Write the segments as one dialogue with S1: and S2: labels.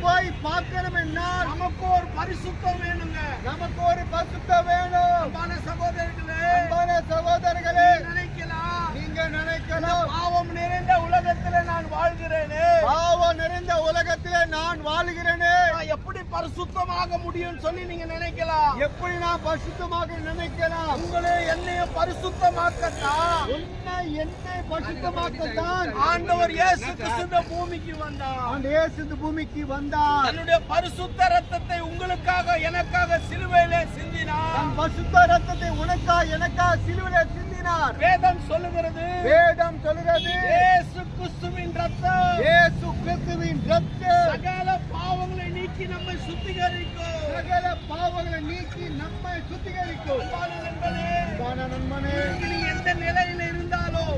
S1: போய் பார்க்கணும் என்றால்
S2: நமக்கு ஒரு பரிசுத்தம் வேணுங்க.
S1: நமக்கு ஒரு பரிசுத்தம் வேணும்.
S2: அன்பான சகோதரர்களே,
S1: அன்பான சகோதரர்களே,
S2: நினைக்கலாம்
S1: நீங்க நினைக்கலாம்
S2: பாவம் நிறைந்த உலகத்துல நான் வாழ்கிறேனே,
S1: பாவம் நிறைந்த உலகத்திலே நான் வாழுகிறேனே,
S2: நான் எப்படி பரிசுத்தமாக முடியும்னு சொல்லி நீங்க நினைக்கலாம்.
S1: எப்படி நான் பரிசுத்தமாக நினைக்கலாம்?
S2: உங்களே என்னையும் பரிசுத்தமாக்கத்தான்
S1: என்னை பரிசுத்தமாக்கத்தான்
S2: ஆண்டவர் இயேசு கிறிஸ்து இந்த பூமிக்கு வந்தார்.
S1: அந்த இயேசு இந்த பூமிக்கு வந்தார்.
S2: தன்னுடைய பரிசுத்த ரத்தத்தை உங்களுக்காக எனக்காக சிலுவையிலே சிந்தினார்.
S1: தன் பரிசுத்த ரத்தத்தை உனக்காக எனக்காக சிலுவையிலே சிந்தினார்.
S2: வேதம் சொல்லுகிறது,
S1: வேதம் சொல்கிறது,
S2: இயேசு கிறிஸ்துவின் ரத்தம்
S1: இயேசு கிறிஸ்துவின் ரத்தம்
S2: சகல பாவங்களை நீக்கி நம்மை சுத்திகரிக்கும்.
S1: சகல பாவங்களை நீக்கி நம்மை சுத்திகரிக்கும்.
S2: அன்பான நண்பனே,
S1: அன்பான நண்பனே,
S2: நீ எந்த நிலையில இருந்தாலும்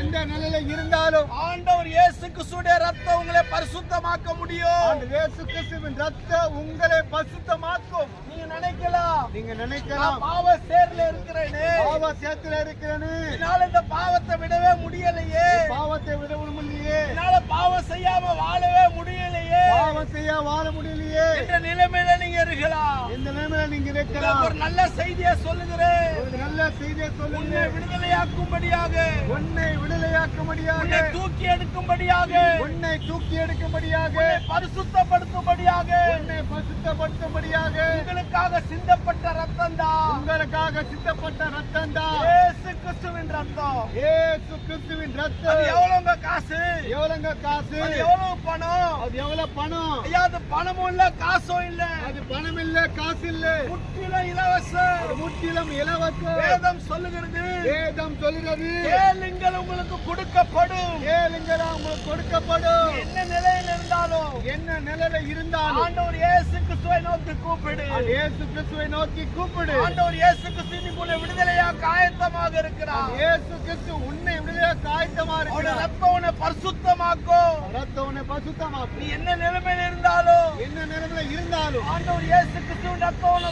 S1: எந்த நிலையில இருந்தாலும்
S2: ஆண்டவர் இயேசு கிறிஸ்துவின் ரத்தம் உங்களை பரிசுத்தமாக்க முடியும்.
S1: அந்த இயேசு கிறிஸ்துவின் ரத்தம் உங்களை பரிசுத்தமாக்கும்.
S2: நீங்க நினைக்கலாம்,
S1: நீங்க
S2: நான்
S1: நினைக்கலாம்
S2: பாவ சேர்ல இருக்கிறேனே,
S1: பாவ சேத்துல இருக்கிறேன்னு,
S2: என்னால இந்த பாவத்தை விடவே முடியலையே,
S1: பாவத்தை விட முடியலையே,
S2: என்னால பாவம் செய்யாம வாழவே முடியலையே
S1: பாவம் செய்ய வாழ முடியலையே
S2: என்ற நிலைமையில நீங்க இருக்கலாம்.
S1: இந்த நிலைமையில நீங்க
S2: உங்களுக்கு
S1: இருக்கலாம்.
S2: ஒரு நல்ல செய்தியை சொல்லுகிறேன்.
S1: ஒரு நல்ல செய்தியை
S2: உன்னை
S1: சொல்லுங்க.
S2: விடுதலையாக்கும்படியாக,
S1: உன்னை விடுதலையாக்கும்படியாக,
S2: உன்னை தூக்கி எடுக்கும்படியாக,
S1: உன்னை தூக்கி எடுக்கும்படியாக,
S2: உன்னை பரிசுத்தப்படுத்தும்படியாக
S1: உன்னை பரிசுத்தப்படுத்தும்படியாக
S2: உங்களுக்காக சிந்தப்பட்ட ரத்தம் தான்
S1: உங்களுக்காக சித்தப்பட்ட ரத்தம் தான்
S2: இயேசு கிறிஸ்துவின் ரத்தம்.
S1: இயேசு கிறிஸ்துவின்
S2: அது
S1: ரத்தம்.
S2: எவ்வளவுங்க காசு?
S1: எவ்வளவுங்க காசு?
S2: அது எவ்வளவு பணம்?
S1: அது எவ்வளவு பணம்?
S2: ஐயா, அது பணமும் இல்ல காசும் இல்ல,
S1: அது பணம் இல்ல, காசு இல்ல,
S2: முற்றிலும் இலவசம்.
S1: அது முற்றிலும் இலவசம்.
S2: வேதம் சொல்லுகிறது,
S1: வேதம் சொல்கிறது,
S2: கேளுங்கள் உங்களுக்கு கொடுக்கப்படும்.
S1: கேளுங்கள் உங்களுக்கு கொடுக்கப்படும்.
S2: என்ன நிலையில் இருந்தாலும்
S1: என்ன நிலையில இருந்தாலும்
S2: ஆண்டவர் இயேசு கிறிஸ்துவை நோக்கி கூப்பிடு.
S1: அந்த இயேசு கிறிஸ்துவை நோக்கி கூப்பிடு.
S2: ஆண்டவர் இயேசு கிறிஸ்து உன்னை விடுதலையாக்க ஆயத்தமாக இருக்கிறார்.
S1: இயேசு கிறிஸ்து உன்னை விடுதலையாக்க ஆயத்தமா
S2: அவருடைய
S1: இருக்கிறார்.
S2: ரத்தம் உன்னை பரிசுத்தமாக்கும்.
S1: ரத்தம் உன்னை பரிசுத்தமாக்கும்.
S2: நீ என்ன நிலைமையில் இருந்தாலும்
S1: என்ன நிலைமையில இருந்தாலும்
S2: ஆண்டவர் இயேசு கிறிஸ்துவின் ரத்தம் உன்னை